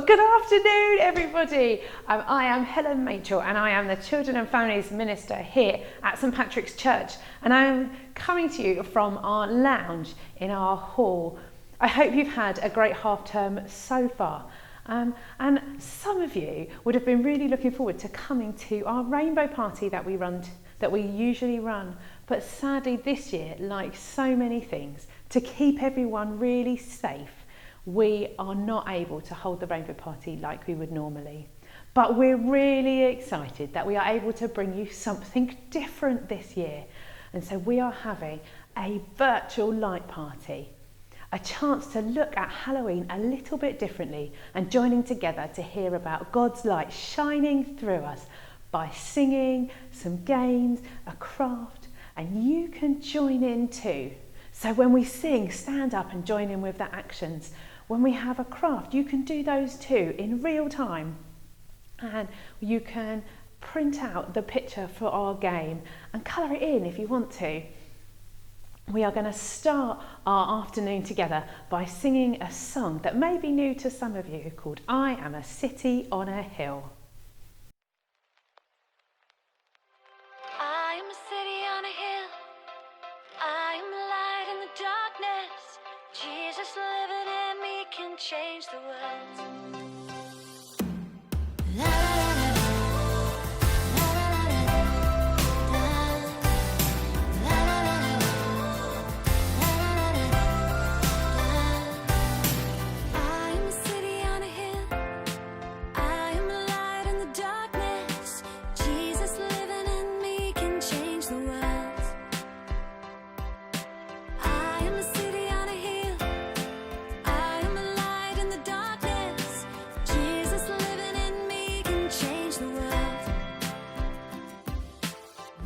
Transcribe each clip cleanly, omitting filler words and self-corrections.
Good afternoon, everybody. I am Helen Machel and I am the Children and Families Minister here at St Patrick's Church, and I am coming to you from our lounge in our hall. I hope you've had a great half term so far, and some of you would have been really looking forward to coming to our rainbow party that we usually run, but sadly this year, like so many things, to keep everyone really safe, we are not able to hold the rainbow party like we would normally. But we're really excited that we are able to bring you something different this year. And so we are having a virtual light party, a chance to look at Halloween a little bit differently and joining together to hear about God's light shining through us by singing, some games, a craft, and you can join in too. So when we sing, stand up and join in with the actions. When we have a craft, you can do those too in real time. And you can print out the picture for our game and colour it in if you want to. We are going to start our afternoon together by singing a song that may be new to some of you called I Am a City on a Hill. I am a city on a hill. I am the light in the darkness. Jesus living in me can change the world. La, la, la, la, la, la, la, la, la. I am a city on a hill. I am the light in the darkness. Jesus living in me can change the world. I am a city on a hill. I am a light in the darkness. Jesus living in me can change the world.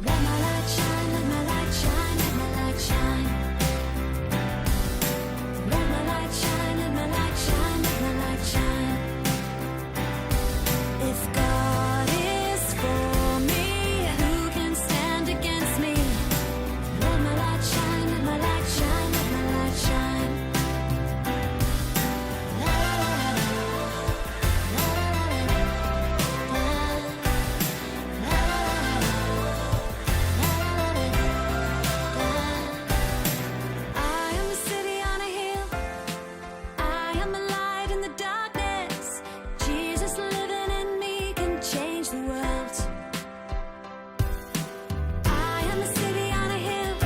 Let my light shine, let my light shine, let my light shine. Let my light shine, let my light shine, let my light shine. If God is for me, who can stand against me? Let my light shine, let my light shine, let my light shine. La la la la, la I am a city on a hill. I am a light in the darkness. Jesus living in me can change the world. I am a city on a hill.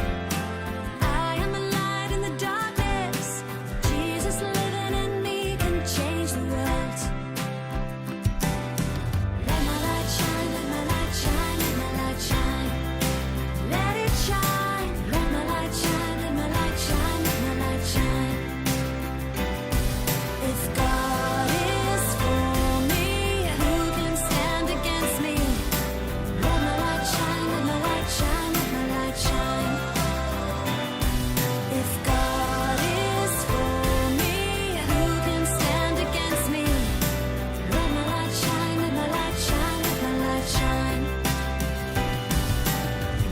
I am a light in the darkness. Jesus living in me can change the world. Let my light shine, let my light shine, let my light shine. Let it shine. Let my light shine, let my light shine, let my light shine. If God is for me, who can stand against me? Let my light shine, let my light shine, let my light shine. If God is for me, who can stand against me? Let my light shine, let my light shine, let my light shine.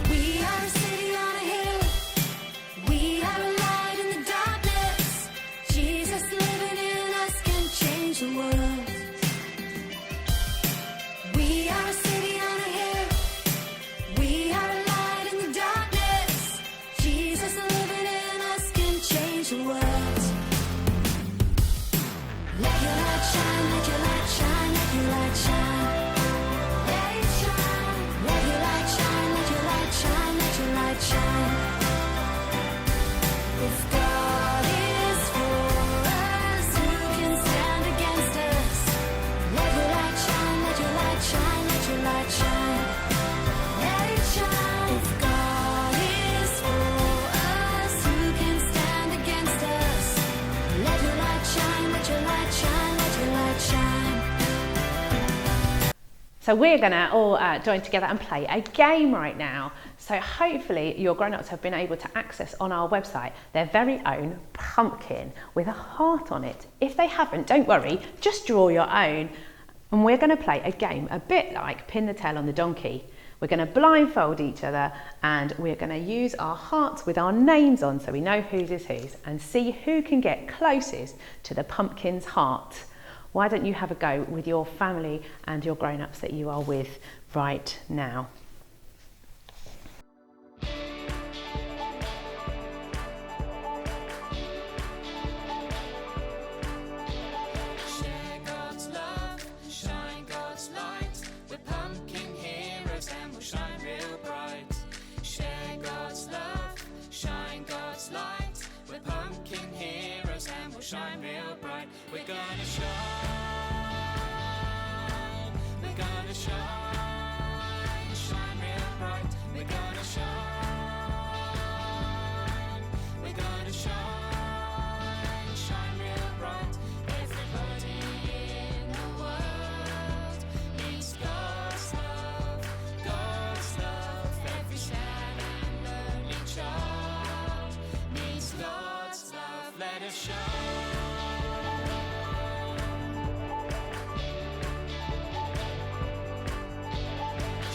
We are a city on a hill. We are a light in the darkness. Jesus living in us can change the world. We are a city on a hill. We are a light in the darkness. Jesus living in us can change the world. Let your light shine, let your light shine, let your light shine. Let it shine. Let your light shine, let your light shine, let your light shine. If God is for us, who can stand against us? Let your light shine, let your light shine, let your light shine. Let it shine. If God is for us, who can stand against us? Let your light shine, let your light shine, let your light shine. So we're going to all join together and play a game right now. So hopefully your grown-ups have been able to access on our website their very own pumpkin with a heart on it. If they haven't, don't worry, just draw your own. And we're going to play a game a bit like Pin the Tail on the Donkey. We're going to blindfold each other and we're going to use our hearts with our names on so we know whose is whose and see who can get closest to the pumpkin's heart. Why don't you have a go with your family and your grown-ups that you are with right now? Share God's love, shine God's light. We're pumpkin heroes and we'll shine real bright. Share God's love, shine God's light. We're pumpkin heroes and we'll shine real bright. We're gonna shine, we're gonna shine, shine real bright. We're gonna shine, we're gonna shine, shine real bright. Everybody in the world needs God's love, God's love. Every sad and lonely child needs God's love. Let us shine.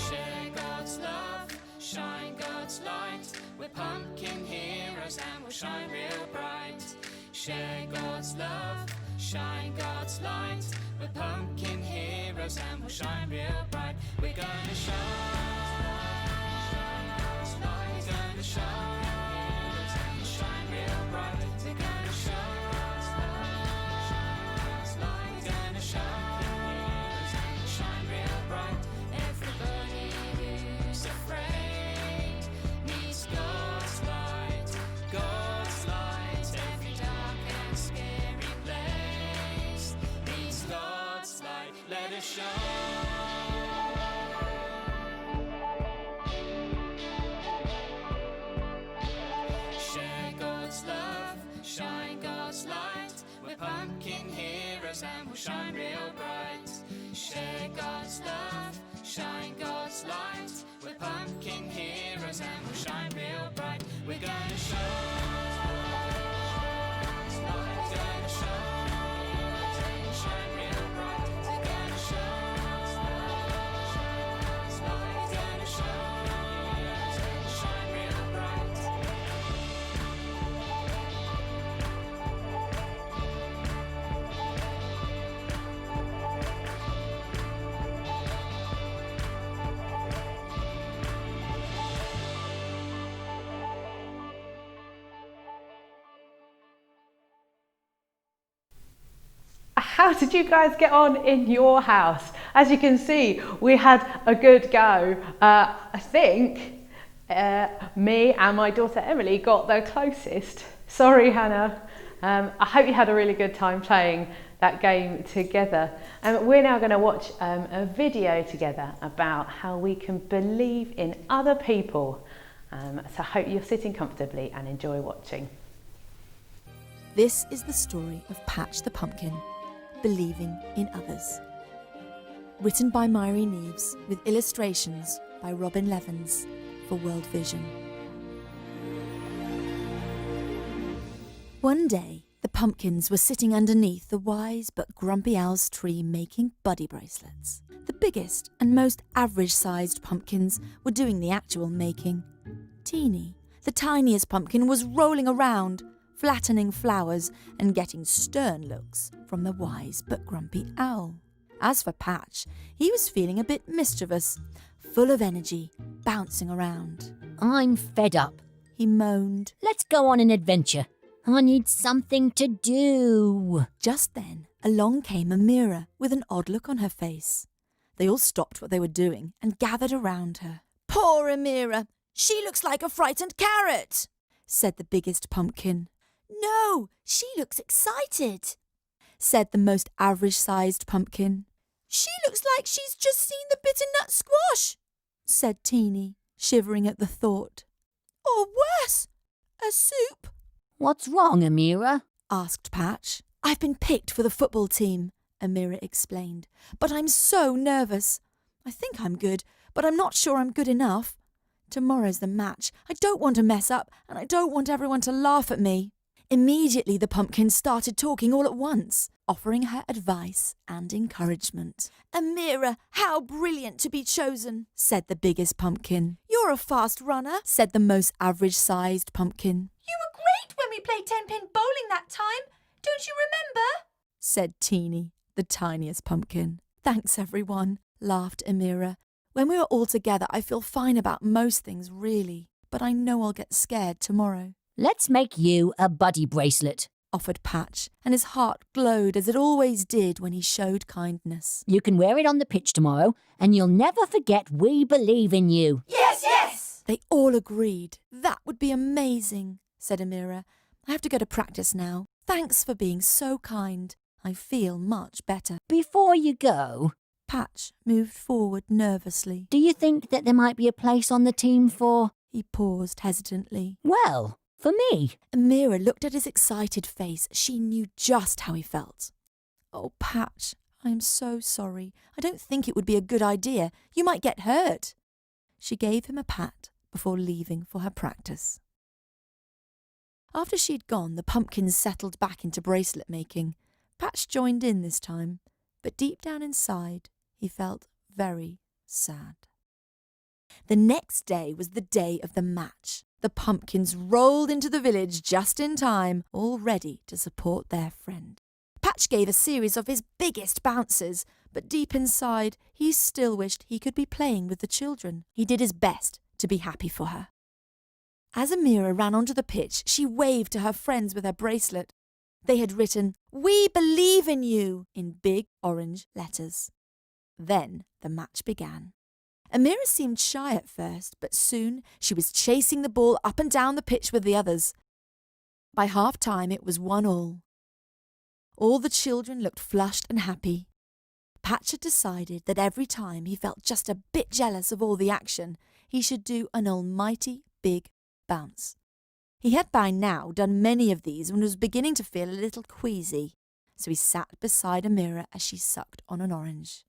Share God's love, shine God's light. We're pumpkin heroes and we'll shine real bright. Share God's love, shine God's light. We're pumpkin heroes and we'll shine real bright. We're gonna shine, shine God's light. We're gonna shine, heroes and we'll shine real bright. We're gonna shine God's light. We're gonna shine, heroes and we'll shine real bright. Everybody who's afraid needs God's light, God's light. Every dark and scary place needs God's light. Let us shine. Share God's love, shine God's light. We're pumpkin heroes and we'll shine real bright. Share God's love, shine God's light. We're pumpkin heroes and we'll shine real bright. We're gonna shine, we're gonna shine, shine real bright. We're gonna shine, we're gonna shine real bright. How did you guys get on in your house? As you can see, we had a good go. I think me and my daughter Emily got the closest. Sorry, Hannah. I hope you had a really good time playing that game together. We're now going to watch a video together about how we can believe in other people. So I hope you're sitting comfortably and enjoy watching. This is the story of Patch the Pumpkin, Believing in Others. Written by Myri Neves with illustrations by Robin Levens for World Vision. One day, the pumpkins were sitting underneath the wise but grumpy owl's tree making buddy bracelets. The biggest and most average-sized pumpkins were doing the actual making. Teeny, the tiniest pumpkin, was rolling around, flattening flowers and getting stern looks from the wise but grumpy owl. As for Patch, he was feeling a bit mischievous, full of energy, bouncing around. I'm fed up. He moaned. Let's go on an adventure. I need something to do. Just then, along came Amira with an odd look on her face. They all stopped what they were doing and gathered around her. Poor Amira! She looks like a frightened carrot, said the biggest pumpkin. No, she looks excited, said the most average-sized pumpkin. She looks like she's just seen the bitternut squash, said Teeny, shivering at the thought. Or worse, a soup. What's wrong, Amira? Asked Patch. I've been picked for the football team, Amira explained, but I'm so nervous. I think I'm good, but I'm not sure I'm good enough. Tomorrow's the match. I don't want to mess up, and I don't want everyone to laugh at me. Immediately the pumpkins started talking all at once, offering her advice and encouragement. Amira, how brilliant to be chosen, said the biggest pumpkin. You're a fast runner, said the most average-sized pumpkin. You were great when we played 10-pin bowling that time. Don't you remember? Said Teeny, the tiniest pumpkin. Thanks, everyone, laughed Amira. When we are all together, I feel fine about most things, really. But I know I'll get scared tomorrow. Let's make you a buddy bracelet. Offered Patch, and his heart glowed as it always did when he showed kindness. You can wear it on the pitch tomorrow, and you'll never forget we believe in you. Yes, yes! They all agreed. That would be amazing, said Amira. I have to go to practice now. Thanks for being so kind. I feel much better. Before you go, Patch moved forward nervously. do you think that there might be a place on the team for, He paused hesitantly. well, for me? Amira looked at his excited face. She knew just how he felt. Oh, Patch, I am so sorry. I don't think it would be a good idea. You might get hurt. She gave him a pat before leaving for her practice. After she'd gone, the pumpkins settled back into bracelet making. Patch joined in this time, but deep down inside, he felt very sad. The next day was the day of the match. The pumpkins rolled into the village just in time, all ready to support their friend. Patch gave a series of his biggest bounces, but deep inside, he still wished he could be playing with the children. He did his best to be happy for her. As Amira ran onto the pitch, she waved to her friends with her bracelet. They had written, "We believe in you," in big orange letters. Then the match began. Amira seemed shy at first, but soon she was chasing the ball up and down the pitch with the others. By half-time, it was 1-1. All the children looked flushed and happy. Patch had decided that every time he felt just a bit jealous of all the action, he should do an almighty big bounce. He had by now done many of these and was beginning to feel a little queasy, so he sat beside Amira as she sucked on an orange.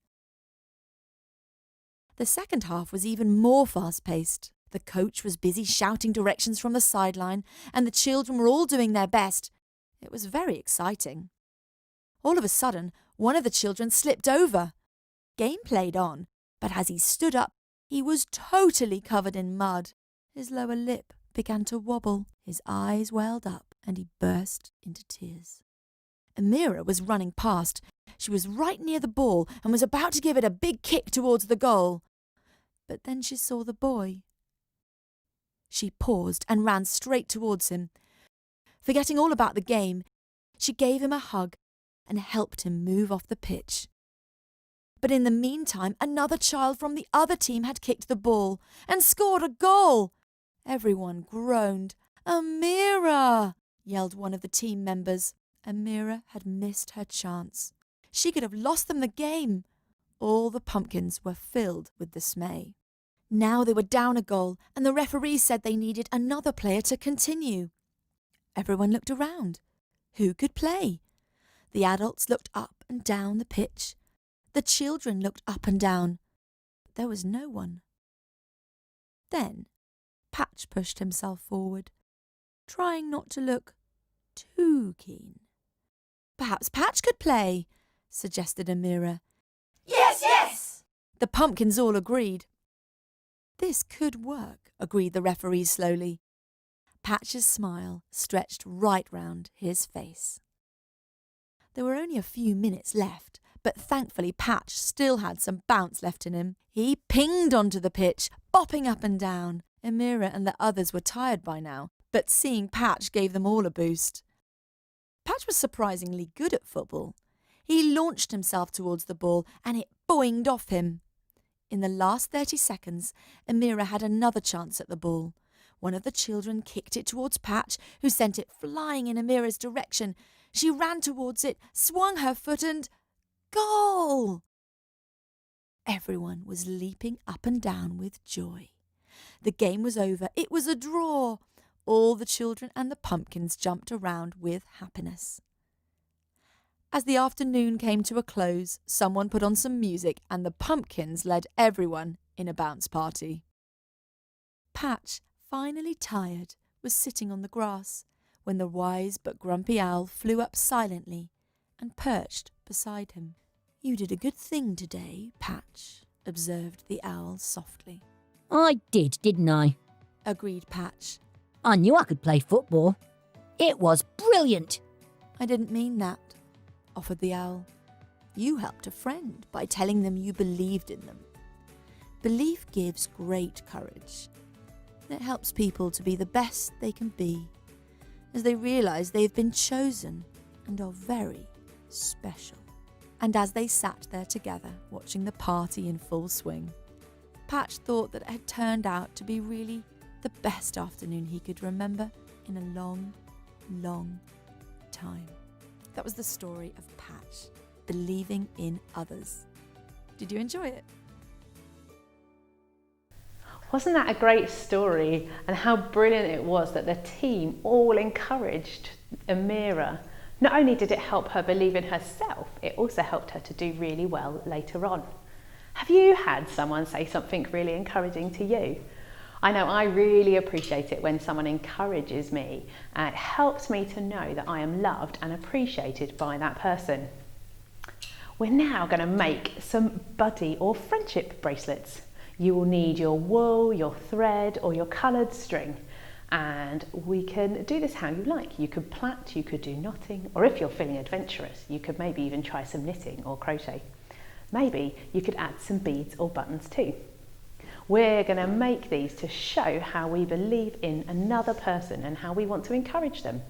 The second half was even more fast-paced. The coach was busy shouting directions from the sideline, and the children were all doing their best. It was very exciting. All of a sudden, one of the children slipped over. Game played on, but as he stood up, he was totally covered in mud. His lower lip began to wobble, his eyes welled up, and he burst into tears. Amira was running past. She was right near the ball and was about to give it a big kick towards the goal. But then she saw the boy. She paused and ran straight towards him. Forgetting all about the game, she gave him a hug and helped him move off the pitch. But in the meantime, another child from the other team had kicked the ball and scored a goal. Everyone groaned. "Amira!" yelled one of the team members. Amira had missed her chance. She could have lost them the game. All the pumpkins were filled with dismay. Now they were down a goal, and the referee said they needed another player to continue. Everyone looked around. Who could play? The adults looked up and down the pitch. The children looked up and down. There was no one. Then Patch pushed himself forward, trying not to look too keen. "Perhaps Patch could play," suggested Amira. "Yes, yes!" The pumpkins all agreed. "This could work," agreed the referee slowly. Patch's smile stretched right round his face. There were only a few minutes left, but thankfully Patch still had some bounce left in him. He pinged onto the pitch, bopping up and down. Amira and the others were tired by now, but seeing Patch gave them all a boost. Patch was surprisingly good at football. He launched himself towards the ball and it boinged off him. In the last 30 seconds, Amira had another chance at the ball. One of the children kicked it towards Patch, who sent it flying in Amira's direction. She ran towards it, swung her foot and... goal! Everyone was leaping up and down with joy. The game was over. It was a draw. All the children and the pumpkins jumped around with happiness. As the afternoon came to a close, someone put on some music and the pumpkins led everyone in a bounce party. Patch, finally tired, was sitting on the grass when the wise but grumpy owl flew up silently and perched beside him. "You did a good thing today, Patch," observed the owl softly. I did, didn't I? Agreed Patch. I knew I could play football. It was brilliant. "I didn't mean that," offered the owl. You helped a friend by telling them you believed in them. Belief gives great courage. It helps people to be the best they can be, as they realise they've been chosen and are very special. And as they sat there together, watching the party in full swing, Patch thought that it had turned out to be really the best afternoon he could remember in a long, long time. That was the story of Patch, believing in others. Did you enjoy it? Wasn't that a great story? And how brilliant it was that the team all encouraged Amira. Not only did it help her believe in herself, it also helped her to do really well later on. Have you had someone say something really encouraging to you? I know I really appreciate it when someone encourages me, and it helps me to know that I am loved and appreciated by that person. We're now going to make some buddy or friendship bracelets. You will need your wool, your thread or your coloured string, and we can do this how you like. You could plait, you could do knotting, or if you're feeling adventurous, you could maybe even try some knitting or crochet. Maybe you could add some beads or buttons too. We're going to make these to show how we believe in another person and how we want to encourage them.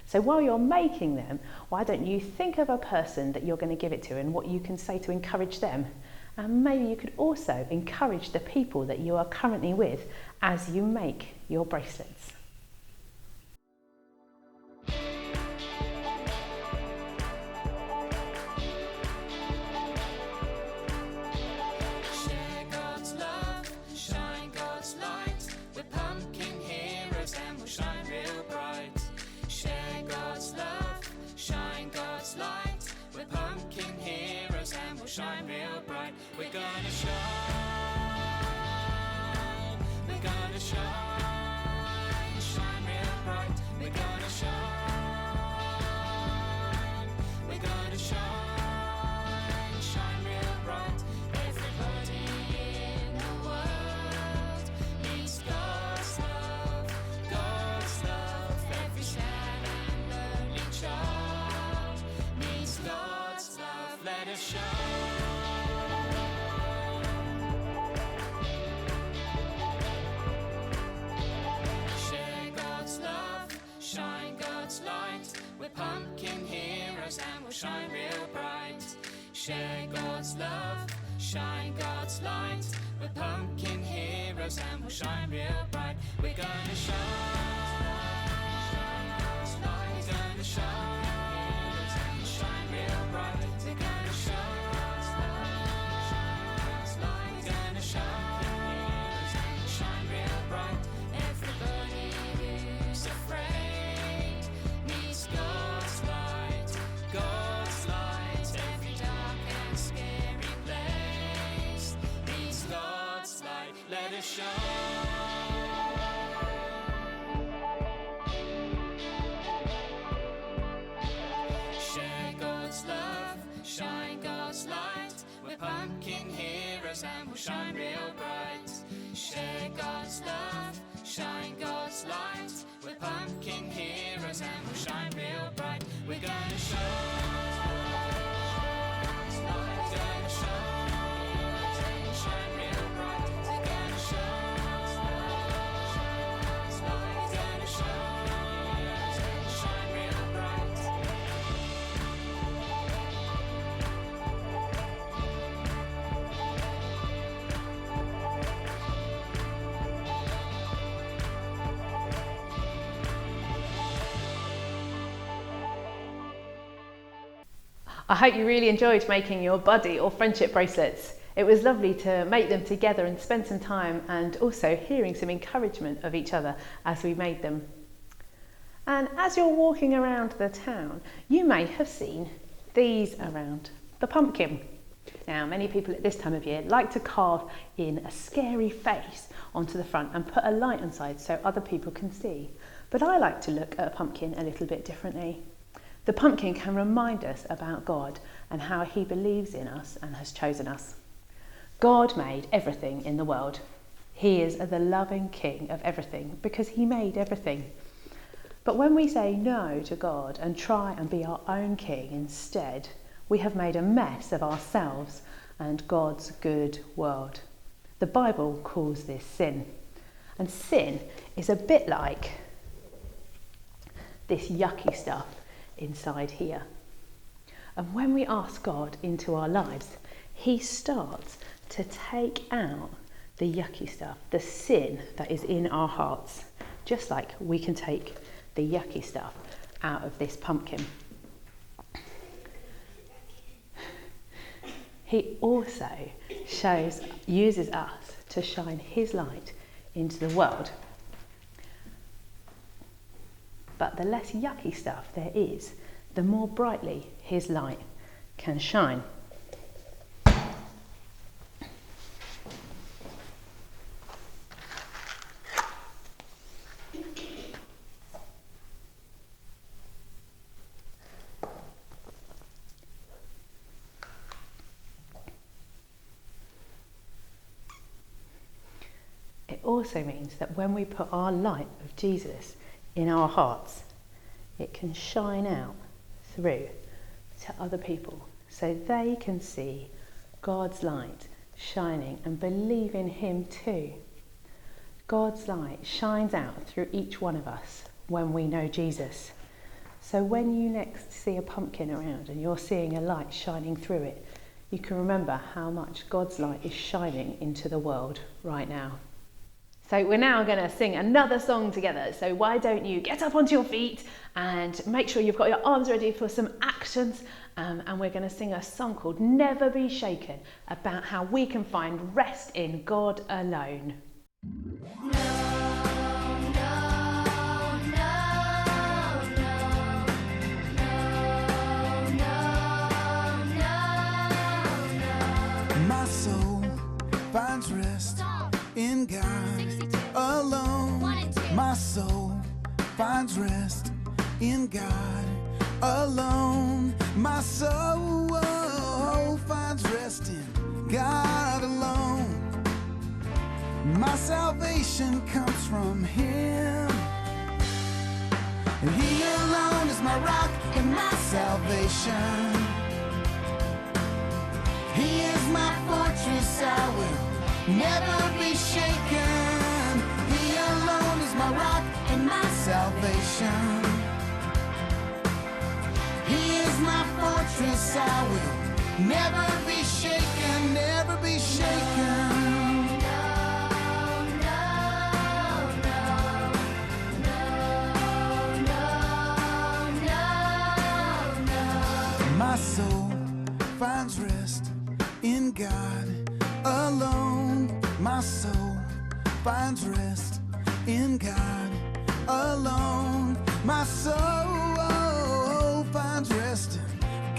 So while you're making them, why don't you think of a person that you're going to give it to and what you can say to encourage them? And maybe you could also encourage the people that you are currently with as you make your bracelets. Share God's love, shine God's light. We're pumpkin heroes and we'll shine real bright. Share God's love, shine God's light. We're pumpkin heroes and we'll shine real bright. We're gonna shine, we're gonna shine, shine real bright. We're gonna shine, we're gonna shine, shine real bright. Everybody in the world needs God's love, God's love. Every sad and lonely child needs God's love. Let us shine. Share God's love, shine God's light. We're pumpkin heroes and we'll shine real bright. Share God's love, shine God's light. We're pumpkin heroes and we'll shine real bright. We're gonna shine, shine God's light. We're gonna shine, and shine real bright. We're gonna shine God's light. We're gonna shine, and shine real bright. Everybody who's afraid needs God's light, God's light. Every dark and scary place needs God's light. Let us shine. Share God's love, shine God's light. We're pumpkin heroes and we'll shine real bright. Share God's love, shine God's light. We're pumpkin heroes and we'll shine real bright. We're gonna shine, we're gonna shine, shine real bright. We're gonna shine, we're gonna shine, shine real bright. I hope you really enjoyed making your buddy or friendship bracelets. It was lovely to make them together and spend some time, and also hearing some encouragement of each other as we made them. And as you're walking around the town, you may have seen these around, the pumpkin. Now, many people at this time of year like to carve in a scary face onto the front and put a light inside so other people can see. But I like to look at a pumpkin a little bit differently. The pumpkin can remind us about God and how he believes in us and has chosen us. God made everything in the world. He is the loving king of everything because he made everything. But when we say no to God and try and be our own king instead, we have made a mess of ourselves and God's good world. The Bible calls this sin. And sin is a bit like this yucky stuff inside here. And when we ask God into our lives, he starts to take out the yucky stuff, the sin that is in our hearts, just like we can take the yucky stuff out of this pumpkin. He also uses us to shine his light into the world. But the less yucky stuff there is, the more brightly his light can shine. It also means that when we put our light of Jesus in our hearts, it can shine out through to other people so they can see God's light shining and believe in him too. God's light shines out through each one of us when we know Jesus. So when you next see a pumpkin around and you're seeing a light shining through it, you can remember how much God's light is shining into the world right now. So we're now going to sing another song together. So why don't you get up onto your feet and make sure you've got your arms ready for some actions. And we're going to sing a song called Never Be Shaken, about how we can find rest in God alone. My soul finds rest in God alone. My soul finds rest in God alone. My soul finds rest in God alone. My salvation comes from him, and he alone is my rock and my salvation. He is my fortress, I will never be shaken. He alone is my rock and my salvation. He is my fortress, I will never be shaken, never be shaken. My soul finds rest in God alone. My soul finds rest in God alone. My soul finds rest in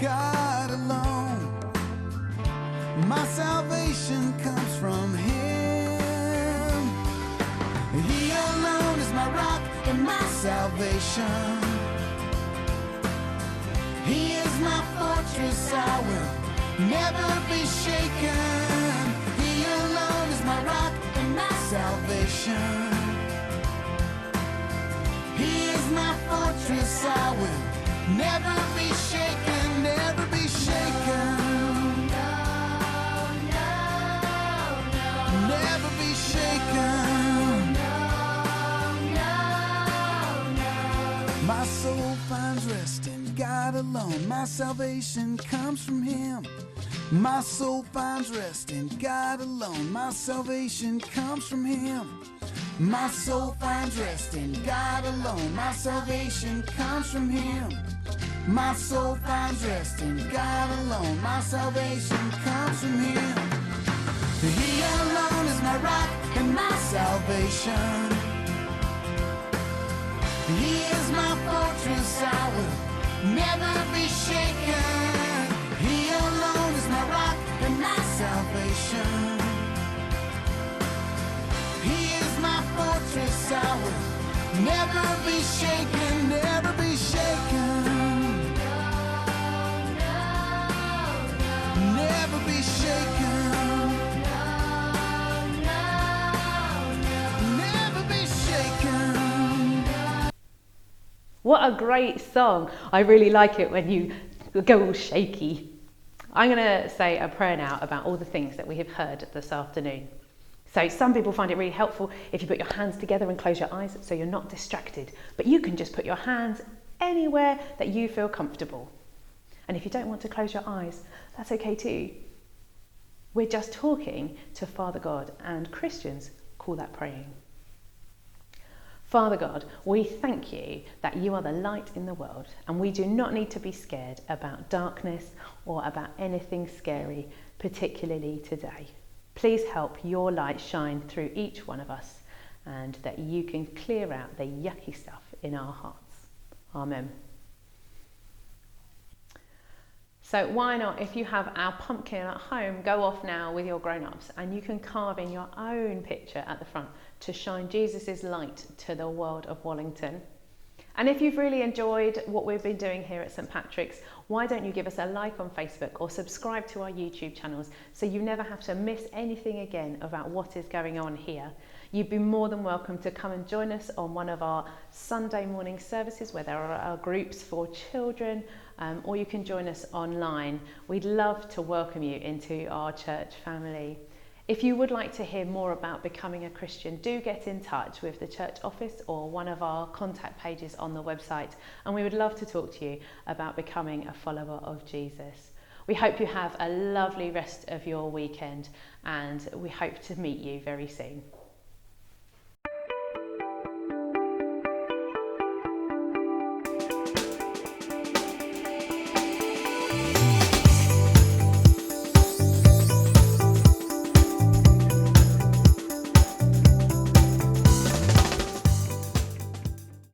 God alone. My salvation comes from him. He alone is my rock and my salvation. He is my fortress, I will never be shaken. He alone is my rock and my salvation. He is my fortress, I will never be shaken, never be shaken. Never be shaken. My soul finds rest in God alone. My salvation comes from him. My soul finds rest in God alone. My salvation comes from him. My soul finds rest in God alone. My salvation comes from him. My soul finds rest in God alone. My salvation comes from him. He alone is my rock and my salvation. He is my fortress, I will never be shaken. He alone is my rock and my salvation. He is my fortress, I will never be shaken, never be shaken. Never be shaken. Never be shaken. What a great song. I really like it when you go all shaky. I'm going to say a prayer now about all the things that we have heard this afternoon. So some people find it really helpful if you put your hands together and close your eyes so you're not distracted. But you can just put your hands anywhere that you feel comfortable. And if you don't want to close your eyes, that's okay too. We're just talking to Father God, and Christians call that praying. Father God, we thank you that you are the light in the world, and we do not need to be scared about darkness or about anything scary, particularly today. Please help your light shine through each one of us, and that you can clear out the yucky stuff in our hearts. Amen. So why not, if you have our pumpkin at home, go off now with your grown-ups and you can carve in your own picture at the front to shine Jesus' light to the world of Wallington. And if you've really enjoyed what we've been doing here at St Patrick's, why don't you give us a like on Facebook or subscribe to our YouTube channels so you never have to miss anything again about what is going on here. You'd be more than welcome to come and join us on one of our Sunday morning services where there are groups for children, or you can join us online. We'd love to welcome you into our church family. If you would like to hear more about becoming a Christian, do get in touch with the church office or one of our contact pages on the website, and we would love to talk to you about becoming a follower of Jesus. We hope you have a lovely rest of your weekend, and we hope to meet you very soon.